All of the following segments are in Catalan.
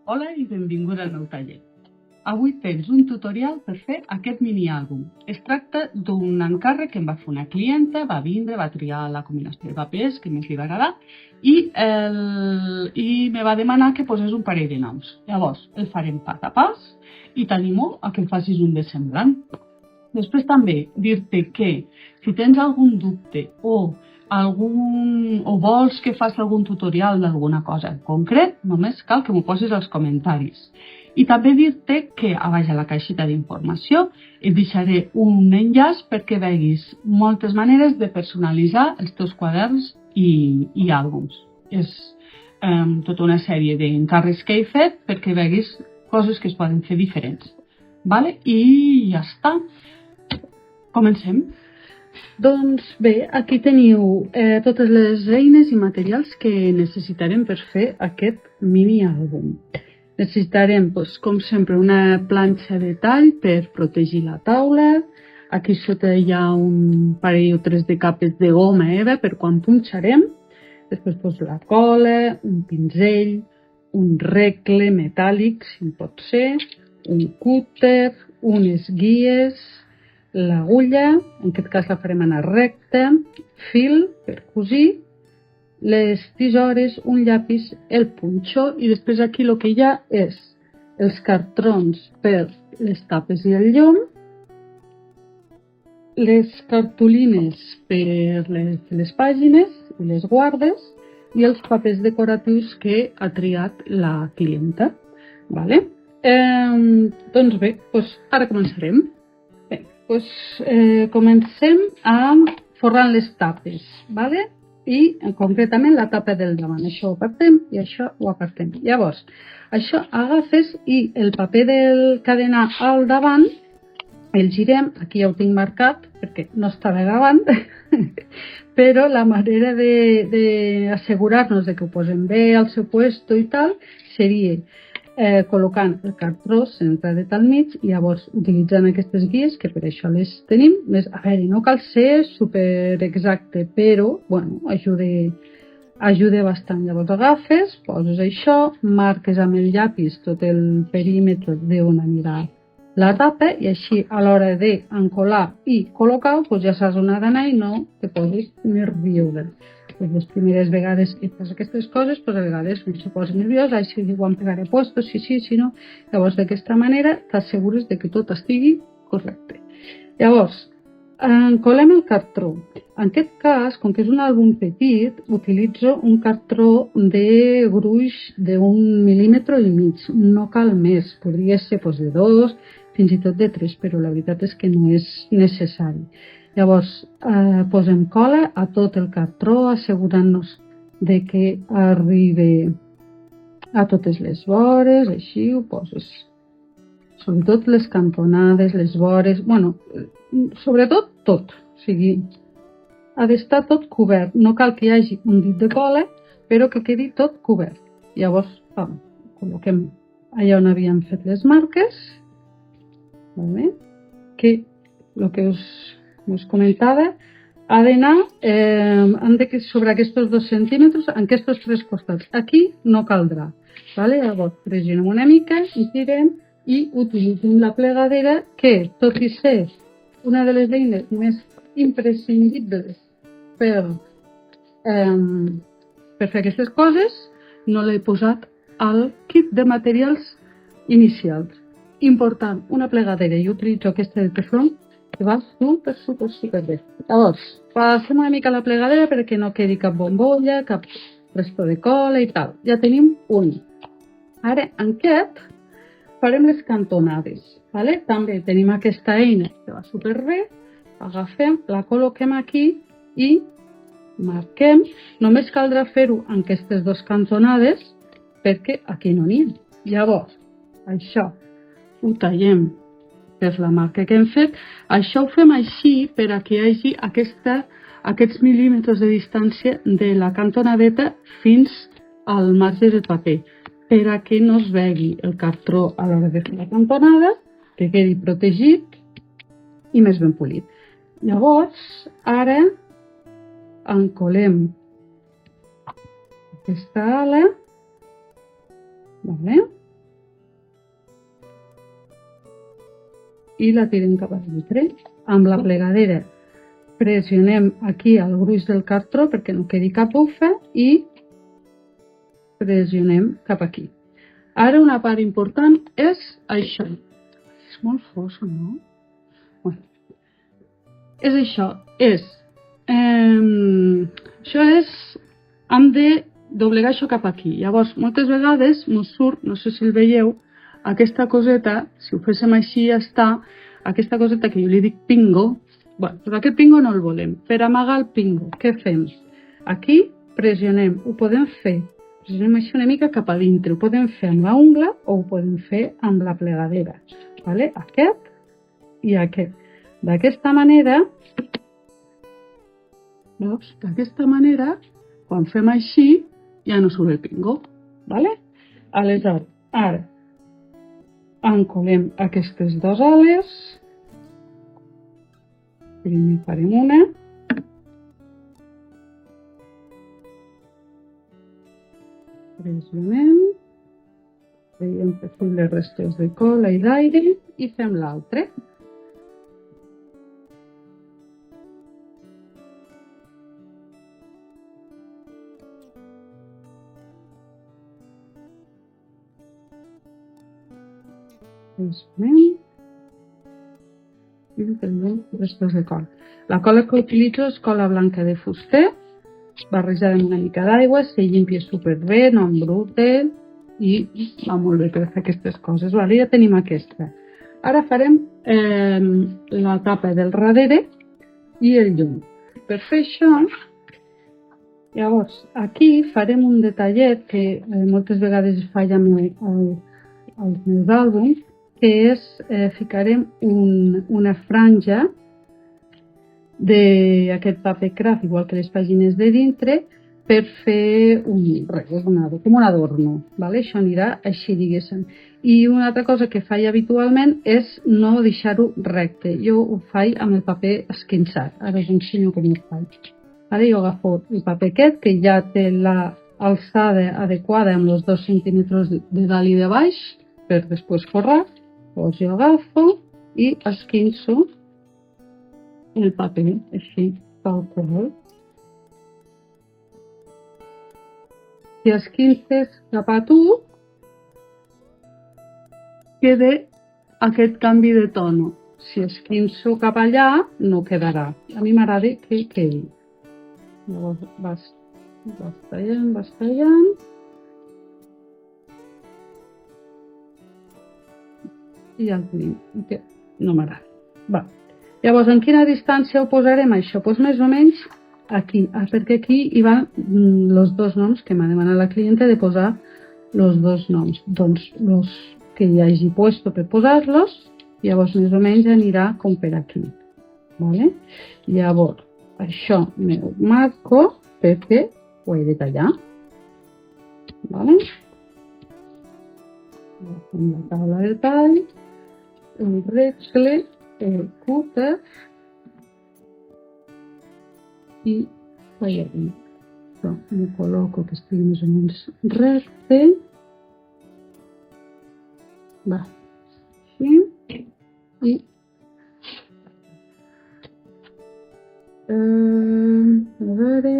Hola i benvinguda al meu taller. Avui tens un tutorial per fer aquest mini-àlbum. Es tracta d'un encàrrec que em va fer una clienta, va vindre, va triar la combinació de papers que més li va agradar i me va demanar que posés un parell de noms. Llavors, el farem pas a pas i t'animo a que em facis un de semblant. Després també dir-te que si tens algun dubte o vols que faci algun tutorial d'alguna cosa en concret, només cal que m'ho posis als comentaris. I també dir-te que a baix a la caixeta d'informació et deixaré un enllaç perquè veguis moltes maneres de personalitzar els teus quaderns i àlbums. És tota una sèrie d'encàrrecs que he fet perquè veguis coses que es poden fer diferents. Vale? I ja està. Comencem. Doncs bé, aquí teniu totes les eines i materials que necessitarem per fer aquest mini-àlbum. Necessitarem, com sempre, una planxa de tall per protegir la taula. Aquí sota hi ha un parell o tres de capes de goma eva per quan punxarem. Després la cola, un pinzell, un regle metàl·lic, si pot ser, un cúter, unes guies, l'agulla, en aquest cas la farem anar recta, fil per cosir, les tisores, un llapis, el punxó i després aquí el que hi ha és els cartrons per les tapes i el llom, les cartolines per les pàgines i les guardes i els papers decoratius que ha triat la clienta. Vale? Doncs bé, ara començarem. Comencem forrant les tapes, vale? I concretament la tapa del davant. Això ho apartem i això ho apartem. Llavors, això agafes i el paper que ha d'anar al davant el girem, aquí ja ho tinc marcat perquè no estava gravant, però la manera d'assegurar-nos que ho posem bé al seu puesto i tal seria col·locant el cartró centrat al mig i llavors utilitzant aquestes guies, que per això les tenim. A veure, no cal ser super exacte, però bueno, ajuda bastant. Llavors agafes, poses això, marques amb el llapis tot el perímetre d'on anirà la tapa i així a l'hora d'encolar i col·locar ja saps on ha d'anar i no te posis nerviosa. Les primeres vegades que fas aquestes coses, a vegades se posa nerviós, si ho han pegaré puesto, si no. Llavors, d'aquesta manera, t'assegures que tot estigui correcte. Llavors, encolem el cartró. En aquest cas, com que és un àlbum petit, utilitzo un cartró de gruix d'1,5 mil·límetres. No cal més, podria ser de 2, fins i tot de 3, però la veritat és que no és necessari. Llavors, posem cola a tot el cartró, assegurant-nos que arribi a totes les vores, així ho poses. Sobretot les cantonades, les vores, sobretot tot. O sigui, ha d'estar tot cobert. No cal que hi hagi un dit de cola, però que quedi tot cobert. Llavors, col·loquem allà on havíem fet les marques, que el que us comentava, ha d'anar sobre aquests 2 centímetres en aquests 3 costats. Aquí no caldrà. Llavors, pressionem una mica i tirem i utilitzem la plegadera que, tot i ser una de les eines més imprescindibles per fer aquestes coses, no l'he posat al kit de materials inicials. Important, una plegadera, jo utilitzo aquesta de teflon que va super bé. Llavors, passem una mica la plegadera perquè no quedi cap bombolla, cap resto de cola i tal. Ja tenim un. Ara, en aquest, farem les cantonades. També tenim aquesta eina que va superbé. Agafem, la col·loquem aquí i marquem. Només caldrà fer-ho en aquestes 2 cantonades perquè aquí no n'hi ha. Llavors, això ho tallem per la marca que hem fet. Això ho fem així per a que hi hagi aquests mil·límetres de distància de la cantonadeta fins al marge del paper, per a que no es vegi el cartró a l'hora de fer la cantonada, que quedi protegit i més ben polit. Llavors, ara encolem aquesta ala, i la tirem cap a dintre. Amb la plegadera pressionem aquí al gruix del cartró perquè no quedi cap bufa i pressionem cap aquí. Ara una part important és això. És molt fos, no? Bueno, és això. Això és... Hem de doblegar això cap aquí. Llavors, moltes vegades mos surt, no sé si el veieu, aquesta coseta, si ho féssim així ja està, aquesta coseta que jo li dic pingo. Bueno, però aquest pingo no el volem. Per amagar el pingo, què fem? Aquí pressionem, ho podem fer, pressionem així una mica cap a dintre, ho podem fer amb la ungla o ho podem fer amb la plegadera. Vale? Aquest i aquest. D'aquesta manera, veus? D'aquesta manera, quan fem així, ja no surt el pingo. Vale? Aleshores, ara, encolem aquestes dues ales. Primer farem una. Pressionem. Veiem que fem les restes de cola i d'aire i fem l'altre. Pressionem. I tenim restes de cola. La cola que utilitzo és cola blanca de fuster, barrejada amb una mica d'aigua, se llimpia superbé, no embrute i va molt bé per fer aquestes coses. Vale, ja tenim aquesta. Ara farem la tapa del darrere i el llum. Per fer això, llavors, aquí farem un detallet que moltes vegades falla als meus àlbums, que és, ficarem una franja d'aquest paper craft, igual que les pàgines de dintre, per fer com un adorno. Vale? Això anirà així, diguéssim. I una altra cosa que faig habitualment és no deixar-ho recte. Jo ho faig amb el paper esquinçat. Ara us ensenyo com ho faig. Ara jo agafo el paper aquest, que ja té l'alçada adequada amb els 2 centímetres de dalt i de baix, per després forrar. Llavors jo agafo i esquinço el paper, així, tal qual. Si esquinces cap a tu, queda aquest canvi de tono. Si esquinço cap allà, no quedarà. A mi m'agrada que quedi. Llavors vas tallant. I ja el tenim, que no m'agrada. Va. Llavors, en quina distància ho posarem això? Doncs més o menys aquí, perquè aquí hi van els dos noms que m'ha demanat la clienta de posar els dos noms. Doncs els que hi hagi puesto per posar-los, llavors més o menys anirà com per aquí. Vale? Llavors, això m'ho marco perquè ho he de tallar. Vale? Agafem la taula de tall, el regle, el cúter i tallarem. M'ho col·loco que estigui més o menys recte. Va, així. I a veure,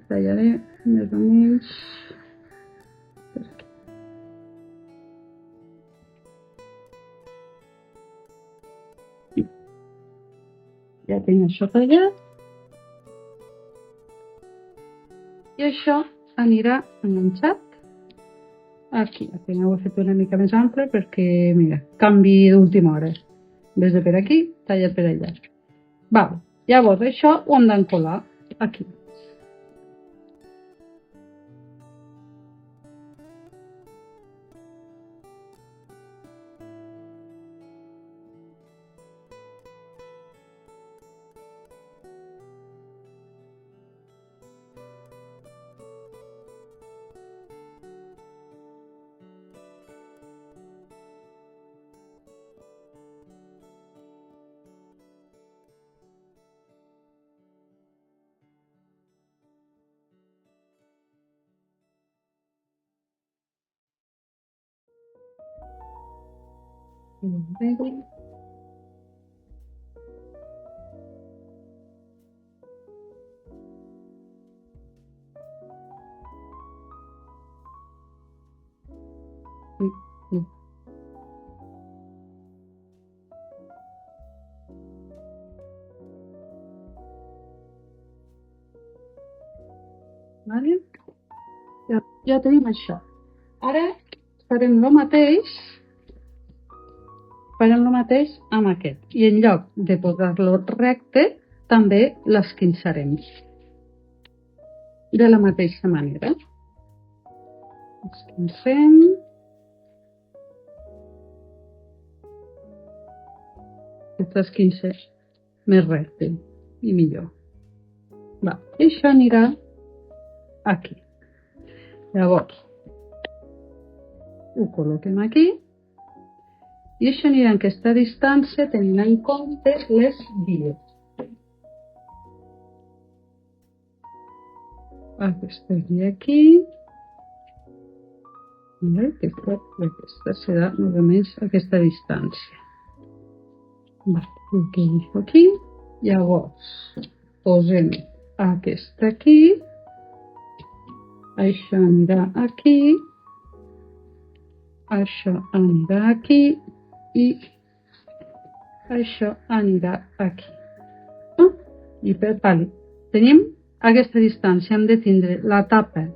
tallaré més o menys per aquí. Ja tinc això tallat. I això anirà enganxat aquí. Aquí ho he fet una mica més ample perquè, mira, canvi d'última hora. En vez de per aquí, tallat per allà. Val. Llavors, això ho hem d'encolar aquí. Vale? Ja tenim això. Ara farem el mateix amb aquest. I en lloc de posar-lo recte, també l'esquinçarem. De la mateixa manera. Esquincem. Aquest esquince més recte i millor. Va, i això anirà aquí. Llavors, ho col·loquem aquí i això anirà en aquesta distància tenint en compte les vies. Aquesta guia aquí. Aquesta serà més o menys aquesta distància. Ho deixo aquí. Llavors, posem aquesta aquí. Això anirà aquí. Això anirà aquí. I això anirà aquí. I per tant, tenim aquesta distància. Hem de tindre la tapa,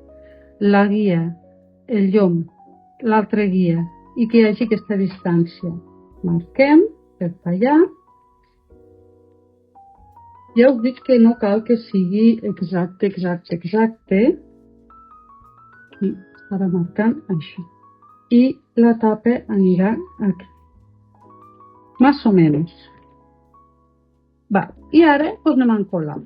la guia, el llum, l'altra guia i que hi hagi aquesta distància. Marquem per tallar. Ja us dic que no cal que sigui exacte. Aquí estarà marcant això. I la tapa anirà aquí. Más o menos. Va, i ara doncs anem a encolar.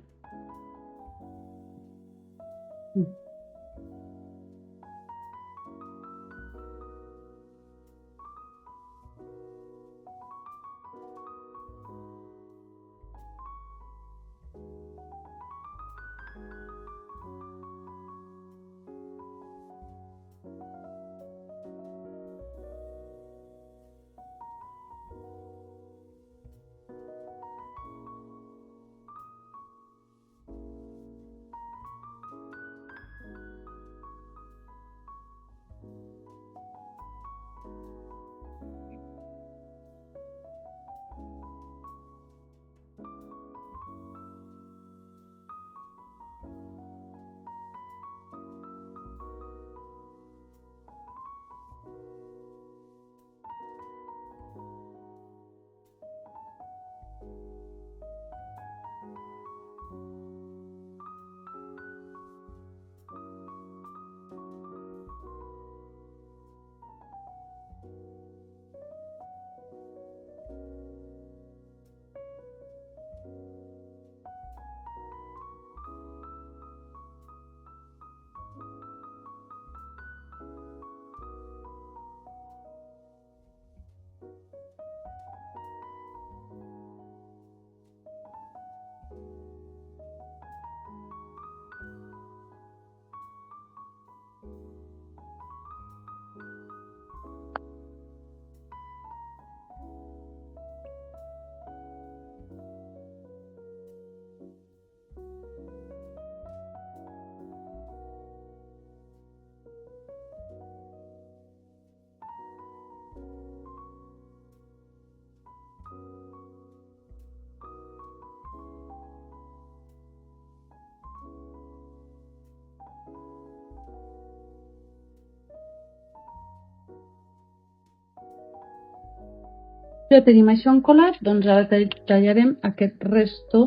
Ja tenim això encolat, doncs ara tallarem aquest resto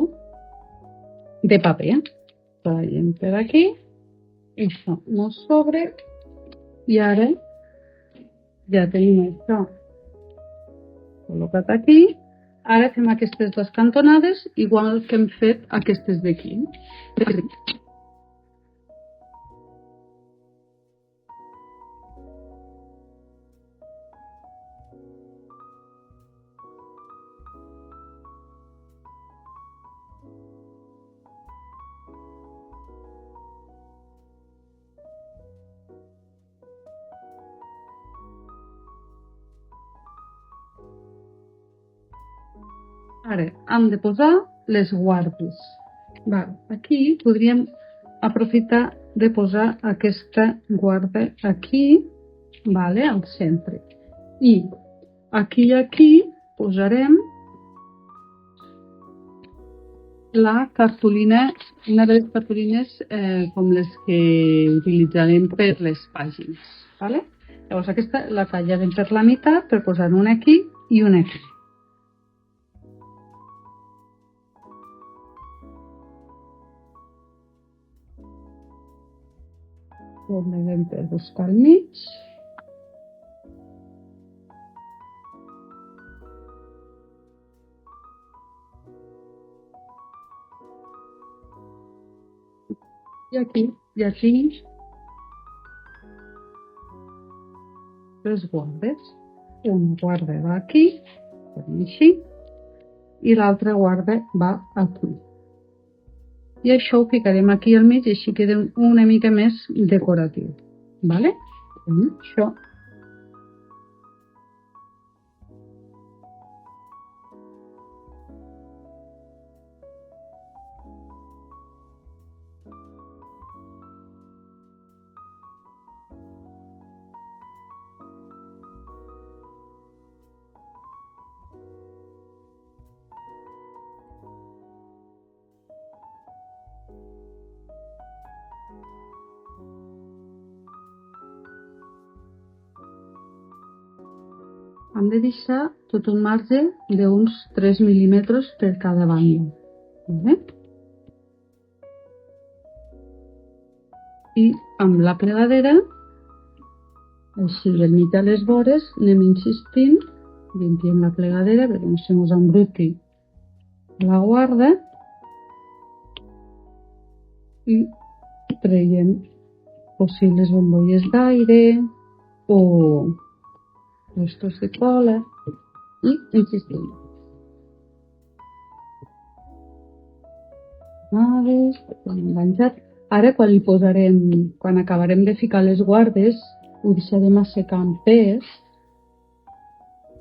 de paper. Tallem per aquí, això no sobre, i ara ja tenim això col·locat aquí. Ara fem aquestes dues cantonades, igual que hem fet aquestes d'aquí. Ara hem de posar les guardes. Aquí podríem aprofitar de posar aquesta guarda aquí vale, al centre. I aquí i aquí posarem la cartolina, una de les cartolines com les que utilitzarem per les pàgines. Vale? Llavors aquesta la tallarem per la meitat per posar una aquí i una aquí. Dobleguem per buscar al mig. I aquí les guardes. Una guarda va aquí, així, i l'altra guarda va aquí. I això ho ficarem aquí al mig i així queda una mica més decoratiu. Vale? Això. Hem de deixar tot un marge d'uns 3 mil·límetres per cada banda. Vale? I amb la plegadera, així del mig a les vores, anem insistint, limpiem la plegadera perquè no se mos embruti la guarda i traiem possibles bombolles d'aire o restos de cola i insistim. Enganxat. Ara quan li posarem, quan acabarem de ficar les guardes, ho deixarem assecar amb pes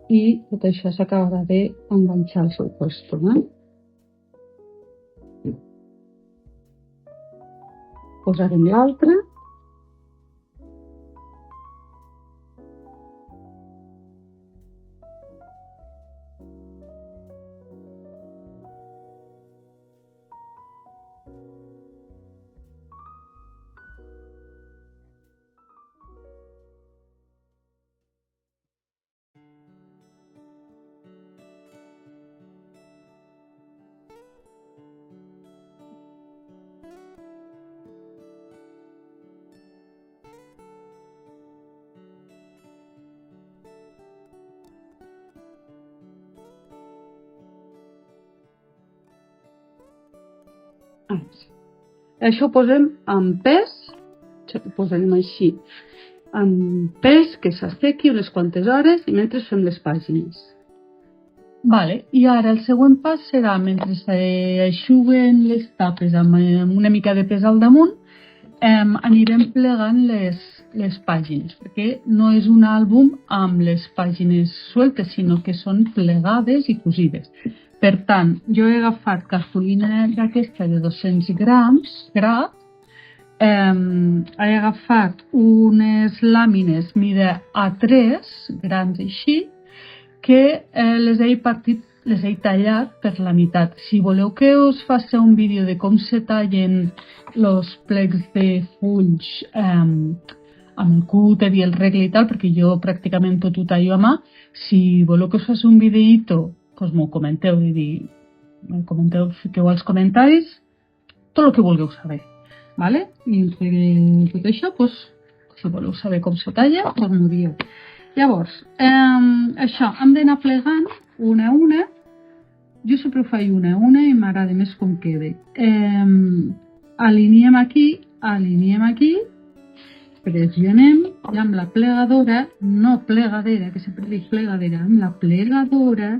i tot això s'acabarà d'enganxar al seu lloc. Posarem l'altra. Això ho posem amb pes, ho posarem així, amb pes que s'assequi unes quantes hores i mentre fem les pàgines. Vale, i ara el següent pas serà, mentre s'aixuguen les tapes amb una mica de pes al damunt, anirem plegant les pàgines, perquè no és un àlbum amb les pàgines sueltes, sinó que són plegades i cosides. Per tant, jo he agafat cartolina d'aquesta de 200 grams, grat, he agafat unes làmines mida A3, grans així, que les he partit, les he tallat per la meitat. Si voleu que us faci un vídeo de com se tallen els plecs de fulls amb el cúter i el regle i tal, perquè jo pràcticament tot ho tallo a mà, si voleu que us faci un videíto, doncs m'ho comenteu, fiqueu als comentaris tot el que vulgueu saber. Vale? I entre tot això, si voleu saber com se talla, doncs m'ho dieu. Llavors, això, hem d'anar plegant una a una. Jo sempre ho faig una a una i m'agrada més com queda. Alineem aquí, pressionem i amb la plegadora, no plegadera, que sempre dic plegadera, amb la plegadora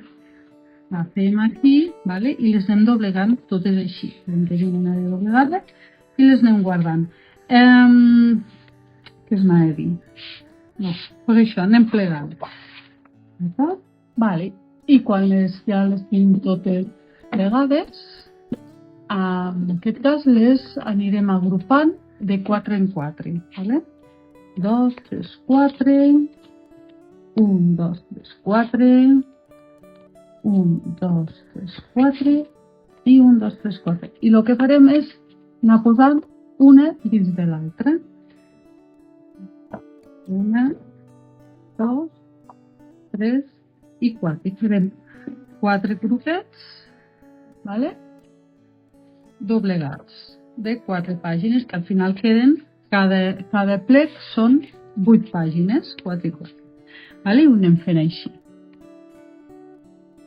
la fem aquí, vale? I les anem doblegant totes així. En tenim una de doblegada i les anem guardant. Què es m'ha de dir? No, doncs això, anem plegant. D'acord? Vale. I quan ja les tenim totes plegades, en aquest cas les anirem agrupant de 4 en 4. Vale? 2, 3, 4, 1, 2, 3, 4, 1, 2, 3, 4 i 1, 2, 3, 4. I el que farem és anar posant una dins de l'altra. 1, 2, 3 i 4. I farem 4 grupets, ¿vale? Doblegats de 4 pàgines, que al final queden, cada plec són 8 pàgines, 4 i 4. ¿Vale? I ho anem fent així.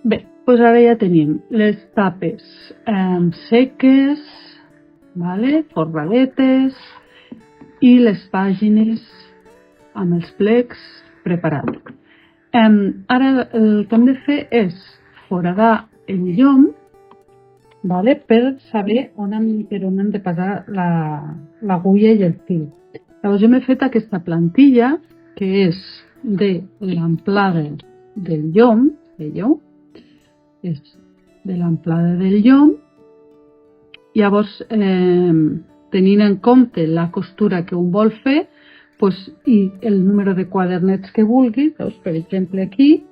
Bé, doncs ara ja tenim les tapes seques, ¿vale? Forraletes i les pàgines amb els plecs preparats. Ara el que hem de fer és foradar el llom, ¿vale? Per saber per on hem de passar l'agulla i el fil. Llavors jo m'he fet aquesta plantilla que és de l'amplada del llom, veieu? És de l'amplada del llom. Llavors, tenint en compte la costura que un vol fer, pues, i el número de quadernets que vulgui, doncs, per exemple aquí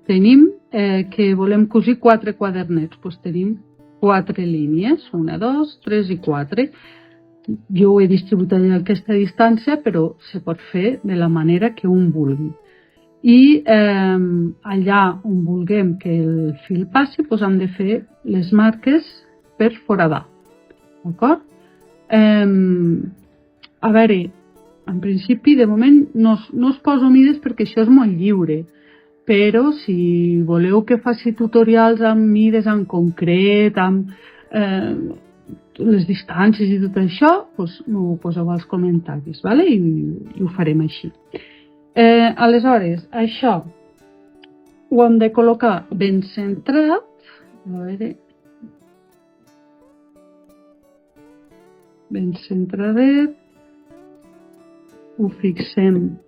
tenim que volem cosir 4 quadernets, doncs tenim 4 línies, 1, 2, 3 i 4. Jo ho he distribuït a aquesta distància, però se pot fer de la manera que un vulgui. I allà on vulguem que el fil passi, doncs hem de fer les marques per foradar. D'acord? A veure, en principi, de moment, no us poso mides perquè això és molt lliure, però si voleu que faci tutorials amb mides en concret, amb les distàncies i tot això, doncs m'ho poseu als comentaris, ¿vale? I ho farem així. Aleshores, això ho hem de col·locar ben centrat. A veure... Ben centradet. Ho fixem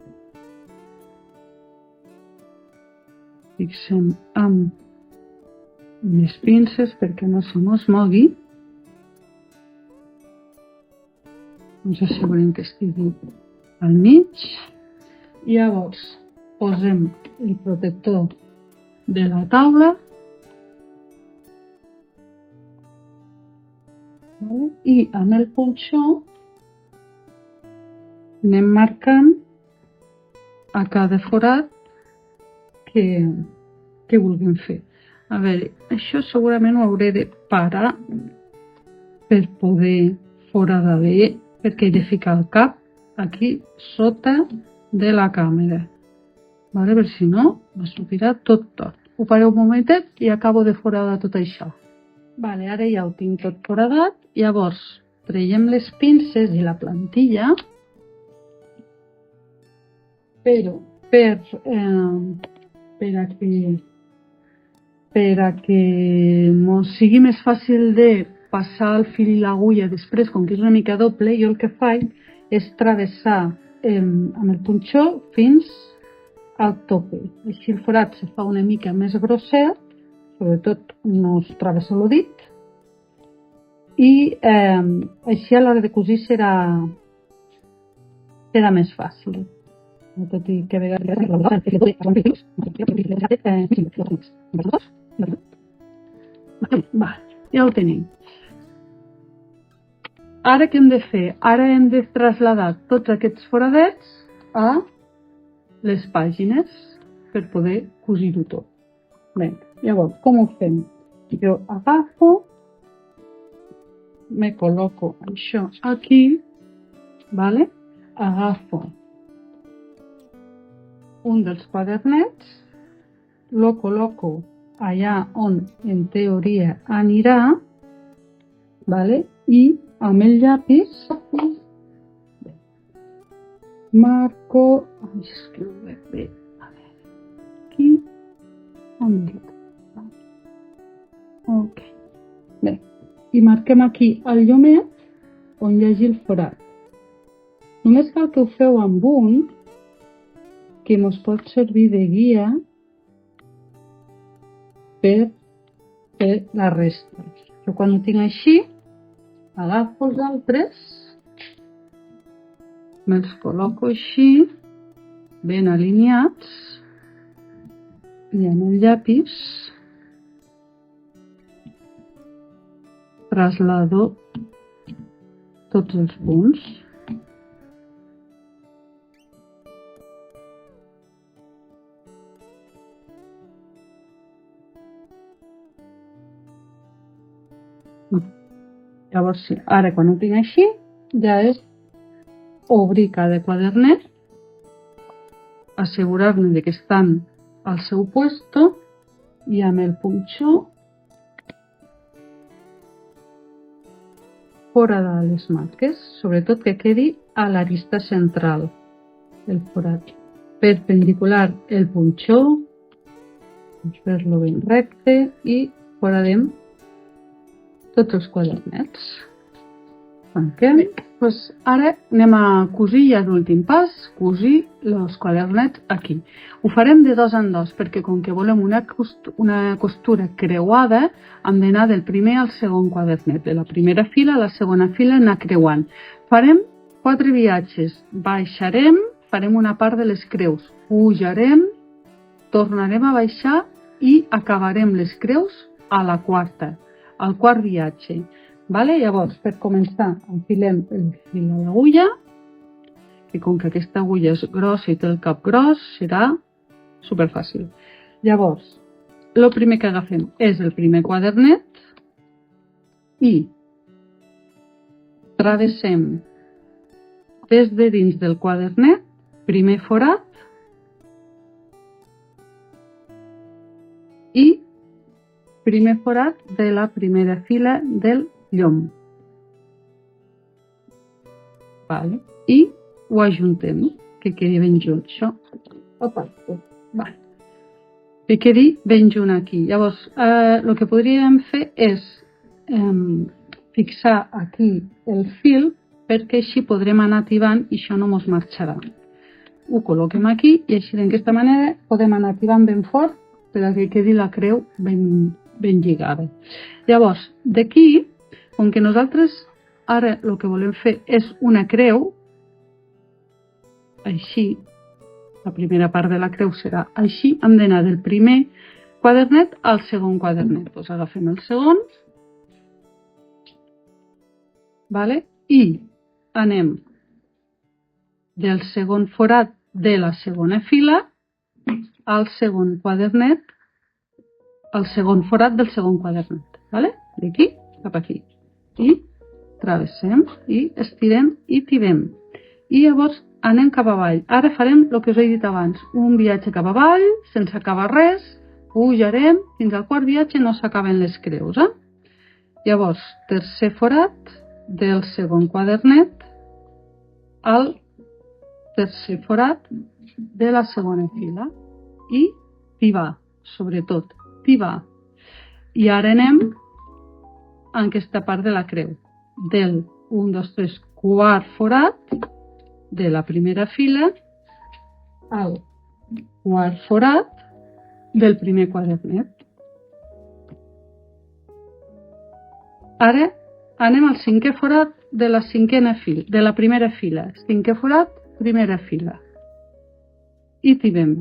amb les pinces perquè no se mos mogui. Ens assegurem que estigui al mig. Llavors posem el protector de la taula, i amb el punxó anem marcant a cada forat que vulguem fer. A veure, això segurament ho hauré de parar per poder foradar bé, perquè he de ficar el cap aquí sota de la càmera. Vale? Per si no, me sortirà tot. Ho pareu un momentet i acabo de foradar tot això. Vale, ara ja ho tinc tot foradat. Llavors, traiem les pinces i la plantilla, però per a que mos sigui més fàcil de passar el fil i l'agulla després, com que és una mica doble, jo el que faig és travessar amb el punxó fins al tope. Així el forat se fa una mica més grosser, sobretot no us travesseu el dit, i així a l'hora de cosir serà més fàcil. Tot i que a vegades ja ho tenim. Ara què hem de fer? Ara hem de traslladar tots aquests foradets a les pàgines per poder cosir-ho tot. Bé, llavors, com ho fem? Jo agafo, me col·loco això aquí, ¿vale? Agafo un dels quadernets, lo col·loco allà on en teoria anirà, ¿vale? I amb el llapis marco, escriure bé, a veure, aquí, amb el llapis. Ok, bé, i marquem aquí el llomet on hi hagi el forat. Només cal que ho feu amb un que ens pot servir de guia per fer la resta. Jo quan ho tinc així, agafo els altres me'ls col·loco així, ben alineats, i amb el llapis traslado tots els punts. Llavors, sí, ara quan ho tinc així, ja és obrir cada quadernet, assegurar-me que estan al seu puesto i amb el punxó fora de les marques, sobretot que quedi a l'arista central el forat. Perpendicular el punxó, fer-lo ben recte i foradem tots els quadernets. Tanquem. Pues ara anem a cosir ja l'últim pas, cosir els quadernets aquí. Ho farem de dos en dos perquè com que volem una costura creuada hem d'anar del primer al segon quadernet, de la primera fila a la segona fila anar creuant. Farem 4 viatges, baixarem, farem una part de les creus, pujarem, tornarem a baixar i acabarem les creus a la quarta, al quart viatge. Vale? Llavors, per començar, enfilem el fil a l'agulla, que com que aquesta agulla és grossa i té el cap gros, serà superfàcil. Llavors, el primer que agafem és el primer quadernet i travessem des de dins del quadernet, primer forat i primer forat de la primera fila del llom. Vale. I ho ajuntem, que quedi ben junt, això. Opa. Vale. Que quedi ben junt aquí. Llavors, el que podríem fer és fixar aquí el fil perquè així podrem anar tibant i això no mos marxarà. Ho col·loquem aquí i així d'aquesta manera podem anar tibant ben fort per que quedi la creu ben lligada. Llavors, d'aquí, com que nosaltres ara el que volem fer és una creu, així, la primera part de la creu serà així, hem d'anar del primer quadernet al segon quadernet. Doncs agafem el segon, vale? I anem del segon forat de la segona fila al segon quadernet, al segon forat del segon quadernet, vale? D'aquí cap aquí. I travessem i estirem i tibem. I llavors anem cap avall. Ara farem el que us he dit abans, un viatge cap avall, sense acabar res, pujarem, fins al quart viatge no s'acaben les creus. Llavors, tercer forat del segon quadernet al tercer forat de la segona fila i tibar, sobretot, tibar. I ara anem a aquesta part de la creu, del 1, 2, 3, quart forat de la primera fila al quart forat del primer quadernet. Ara anem al cinquè forat de la cinquena fila, de la primera fila. Cinquè forat, primera fila. I tibem.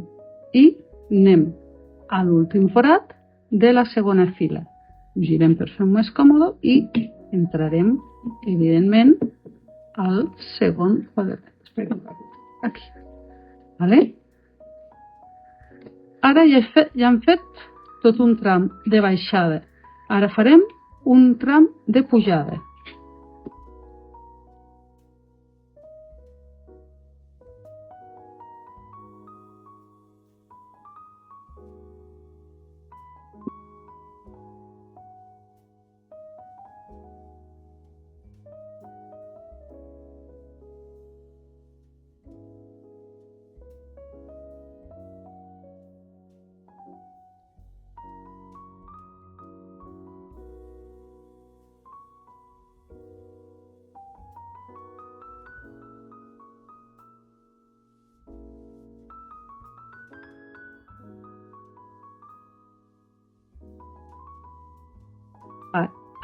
I anem a l'últim forat de la segona fila. Ho girem per fer més còmode i entrarem, evidentment, al segon quadernet. Aquí. Vale? Ara ja hem fet tot un tram de baixada. Ara farem un tram de pujada.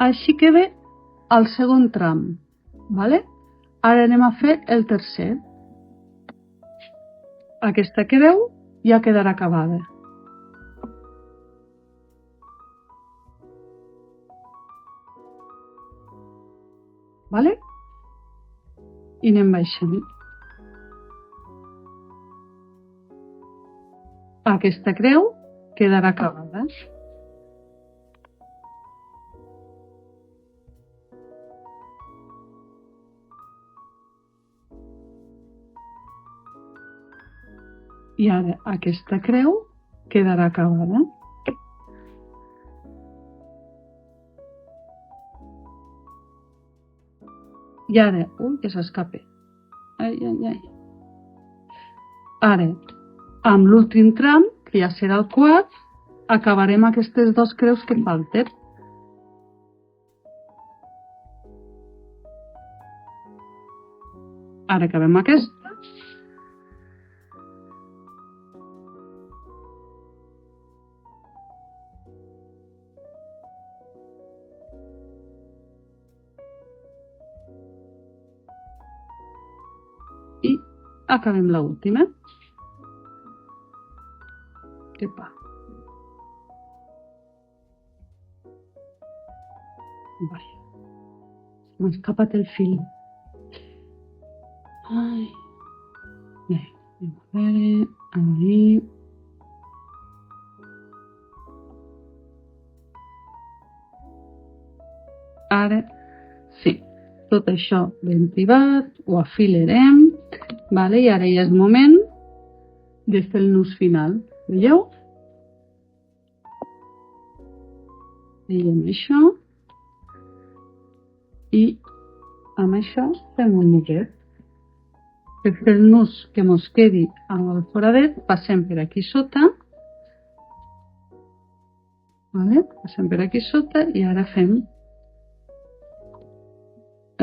Així queda el segon tram. Vale? Ara anem a fer el tercer. aquesta creu ja quedarà acabada. Vale? I anem baixant. Aquesta creu quedarà acabada. I ara aquesta creu quedarà acabada. I ara, ui, que s'escape. Ai, ai, ai. Ara, amb l'últim tram, que ja serà el quart, acabarem aquestes dues creus que falten. Ara acabem aquesta. I acabem l'última. Epa. Vale. M'ha escapat el fil. Ai. Bé, anem a veure. Ahí. Ara, sí, tot això ben tibat, ho afilarem, vale? I ara ja és moment de fer el nus final. Veieu? Veiem això. I amb això fem un nuset. Per fer el nus que mos quedi amb el foradet, passem per aquí sota. Vale? Passem per aquí sota i ara fem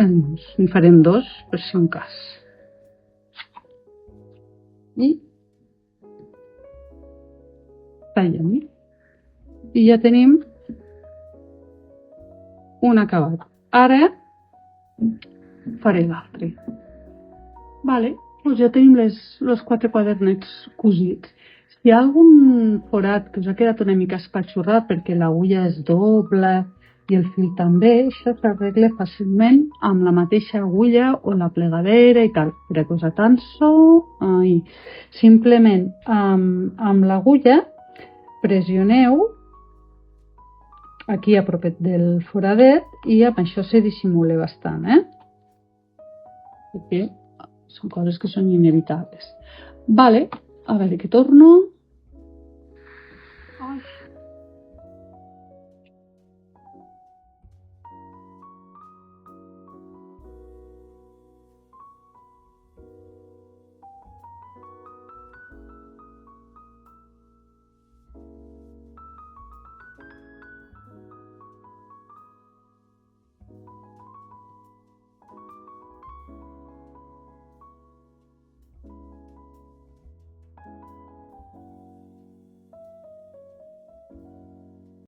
el nus. En farem dos, per si un cas. I tallem. I ja tenim un acabat. Ara faré l'altre. Vale, doncs ja tenim els 4 quadernets cosits. Si hi ha algun forat que us ha quedat una mica espatxorrat perquè l'agulla és doble i el fil també, això s'arregla fàcilment amb la mateixa agulla o la plegadera i tal. Per cosa tanso, simplement amb l'agulla pressioneu aquí a propet del foradet i amb això se dissimula bastant, perquè són coses que són inevitables. Vale, a veure que torno. Ai.